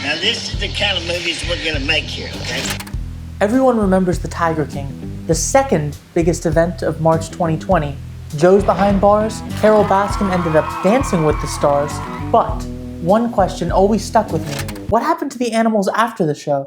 Now this is the kind of movies we're gonna make here, okay? Everyone remembers the Tiger King, the second biggest event of March 2020. Joe's behind bars, Carol Baskin ended up dancing with the stars, but one question always stuck with me. What happened to the animals after the show?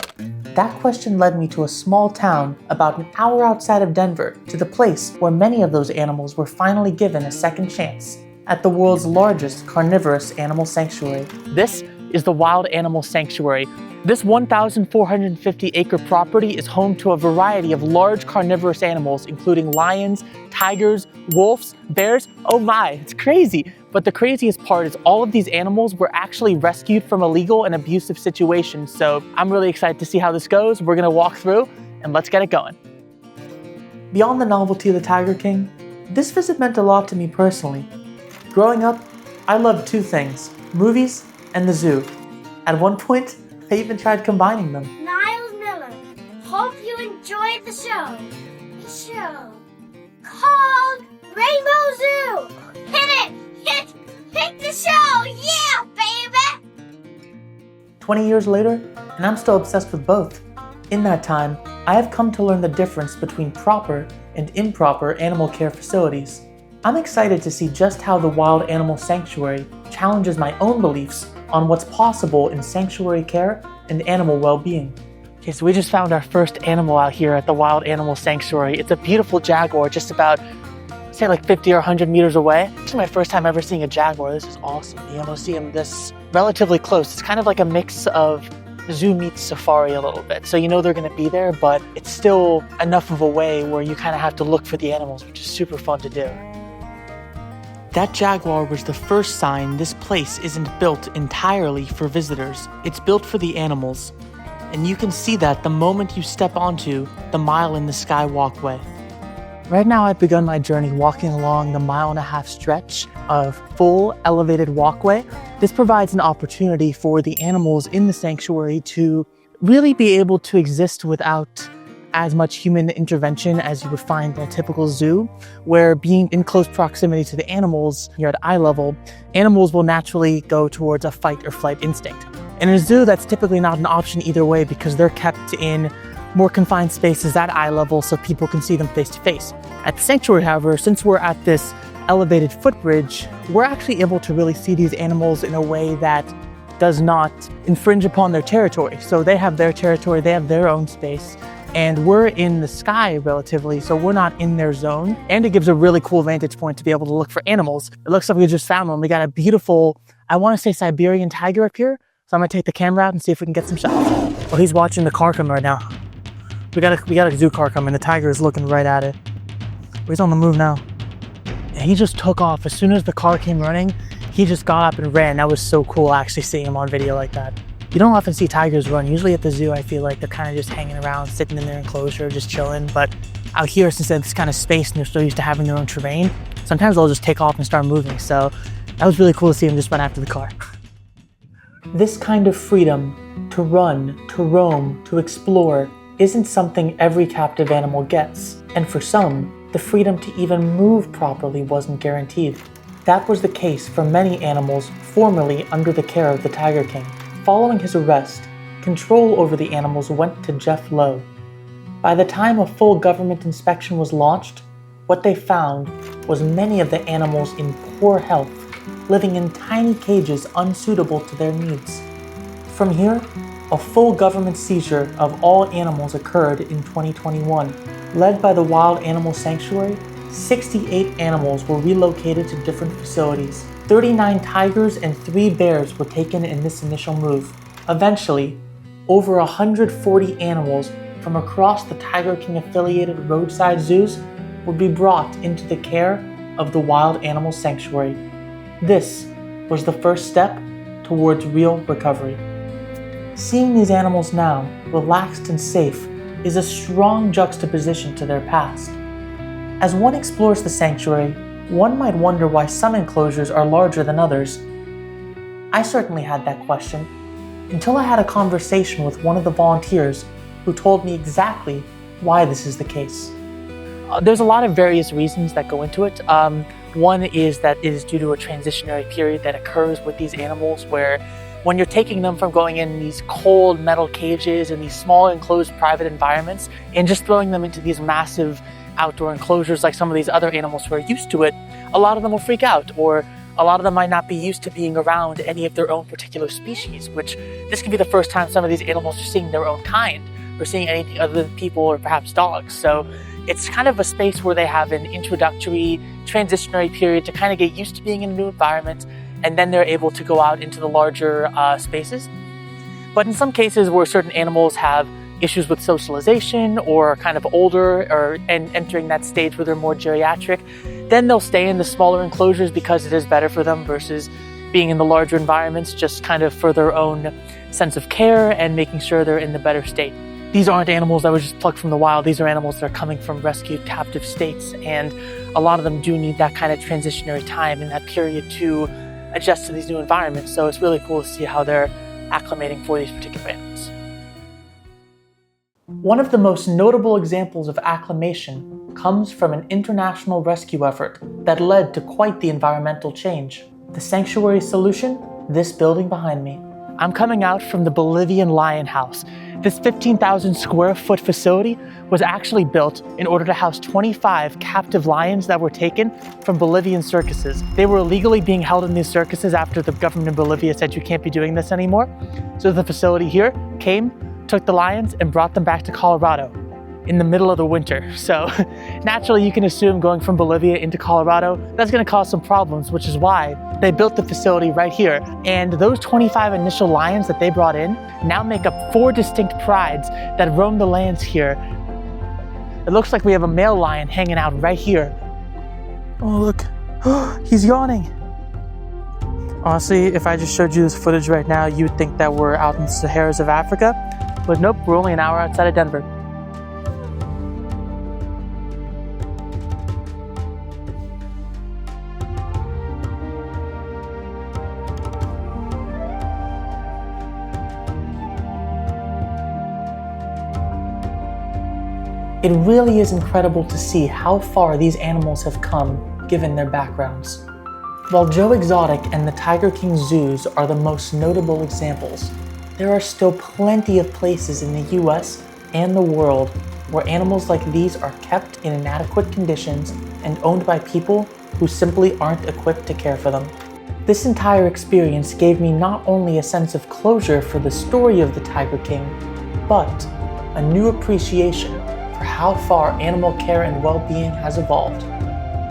That question led me to a small town about an hour outside of Denver, to the place where many of those animals were finally given a second chance, at the world's largest carnivorous animal sanctuary. This is the Wild Animal Sanctuary. This 1,450-acre property is home to a variety of large carnivorous animals, including lions, tigers, wolves, bears. Oh my, it's crazy. But the craziest part is all of these animals were actually rescued from illegal and abusive situations. So I'm really excited to see how this goes. We're gonna walk through and let's get it going. Beyond the novelty of the Tiger King, this visit meant a lot to me personally. Growing up, I loved two things, movies and the zoo. At one point, I even tried combining them. Niles Miller, hope you enjoyed the show. The show called Rainbow Zoo. Hit the show, yeah, baby! 20 years later, and I'm still obsessed with both. In that time, I have come to learn the difference between proper and improper animal care facilities. I'm excited to see just how the Wild Animal Sanctuary challenges my own beliefs on what's possible in sanctuary care and animal well-being. Okay, so we just found our first animal out here at the Wild Animal Sanctuary. It's a beautiful jaguar just about, say like 50 or 100 meters away. This is my first time ever seeing a jaguar. This is awesome, being able to see him this relatively close. It's kind of like a mix of zoo meets safari a little bit. So you know they're gonna be there, but it's still enough of a way where you kind of have to look for the animals, which is super fun to do. That jaguar was the first sign this place isn't built entirely for visitors. It's built for the animals. And you can see that the moment you step onto the Mile in the Sky Walkway. Right now I've begun my journey walking along the 1.5-mile stretch of full elevated walkway. This provides an opportunity for the animals in the sanctuary to really be able to exist without as much human intervention as you would find in a typical zoo, where being in close proximity to the animals, you're at eye level, animals will naturally go towards a fight or flight instinct. In a zoo, that's typically not an option either way because they're kept in more confined spaces at eye level so people can see them face to face. At the sanctuary, however, since we're at this elevated footbridge, we're actually able to really see these animals in a way that does not infringe upon their territory. So they have their territory, they have their own space, and we're in the sky relatively, so we're not in their zone. And it gives a really cool vantage point to be able to look for animals. It looks like we just found one. We got a beautiful, I want to say Siberian tiger up here. So I'm gonna take the camera out and see if we can get some shots. Oh, he's watching the car come right now. We got a zoo car coming. The tiger is looking right at it. He's on the move now. And he just took off. As soon as the car came running, he just got up and ran. That was so cool actually seeing him on video like that. You don't often see tigers run. Usually at the zoo, I feel like they're kind of just hanging around, sitting in their enclosure, just chilling. But out here, since they have this kind of space and they're so used to having their own terrain, sometimes they'll just take off and start moving. So that was really cool to see him just run after the car. This kind of freedom to run, to roam, to explore isn't something every captive animal gets. And for some, the freedom to even move properly wasn't guaranteed. That was the case for many animals formerly under the care of the Tiger King. Following his arrest, control over the animals went to Jeff Lowe. By the time a full government inspection was launched, what they found was many of the animals in poor health, living in tiny cages unsuitable to their needs. From here, a full government seizure of all animals occurred in 2021. Led by the Wild Animal Sanctuary, 68 animals were relocated to different facilities. 39 tigers and 3 bears were taken in this initial move. Eventually, over 140 animals from across the Tiger King affiliated roadside zoos would be brought into the care of the Wild Animal Sanctuary. This was the first step towards real recovery. Seeing these animals now, relaxed and safe, is a strong juxtaposition to their past. As one explores the sanctuary, one might wonder why some enclosures are larger than others. I certainly had that question, until I had a conversation with one of the volunteers who told me exactly why this is the case. There's a lot of various reasons that go into it. One is that it is due to a transitionary period that occurs with these animals where when you're taking them from going in these cold metal cages and these small enclosed private environments and just throwing them into these massive outdoor enclosures like some of these other animals who are used to it, a lot of them will freak out, or a lot of them might not be used to being around any of their own particular species, which this can be the first time some of these animals are seeing their own kind or seeing anything other than people or perhaps dogs. So it's kind of a space where they have an introductory, transitionary period to kind of get used to being in a new environment, and then they're able to go out into the larger spaces. But in some cases where certain animals have issues with socialization or are kind of older and entering that stage where they're more geriatric, then they'll stay in the smaller enclosures because it is better for them versus being in the larger environments just kind of for their own sense of care and making sure they're in the better state. These aren't animals that were just plucked from the wild. These are animals that are coming from rescued captive states, and a lot of them do need that kind of transitionary time and that period to adjust to these new environments. So it's really cool to see how they're acclimating for these particular animals. One of the most notable examples of acclimation comes from an international rescue effort that led to quite the environmental change. The sanctuary solution, this building behind me. I'm coming out from the Bolivian lion house. This 15,000 square foot facility was actually built in order to house 25 captive lions that were taken from Bolivian circuses. They were illegally being held in these circuses after the government of Bolivia said you can't be doing this anymore. So the facility here came, took the lions, and brought them back to Colorado in the middle of the winter. So naturally you can assume going from Bolivia into Colorado, that's gonna cause some problems, which is why they built the facility right here. And those 25 initial lions that they brought in now make up 4 distinct prides that roam the lands here. It looks like we have a male lion hanging out right here. Oh, look, he's yawning. Honestly, if I just showed you this footage right now, you would think that we're out in the Saharas of Africa, but nope, we're only an hour outside of Denver. It really is incredible to see how far these animals have come given their backgrounds. While Joe Exotic and the Tiger King zoos are the most notable examples, there are still plenty of places in the US and the world where animals like these are kept in inadequate conditions and owned by people who simply aren't equipped to care for them. This entire experience gave me not only a sense of closure for the story of the Tiger King, but a new appreciation for how far animal care and well-being has evolved.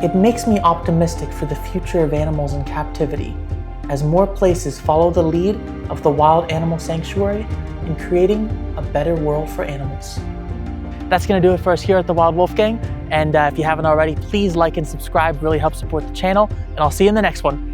It makes me optimistic for the future of animals in captivity, as more places follow the lead of the Wild Animal Sanctuary in creating a better world for animals. That's going to do it for us here at the Wild Wolf Gang, and if you haven't already, please like and subscribe, really helps support the channel, and I'll see you in the next one.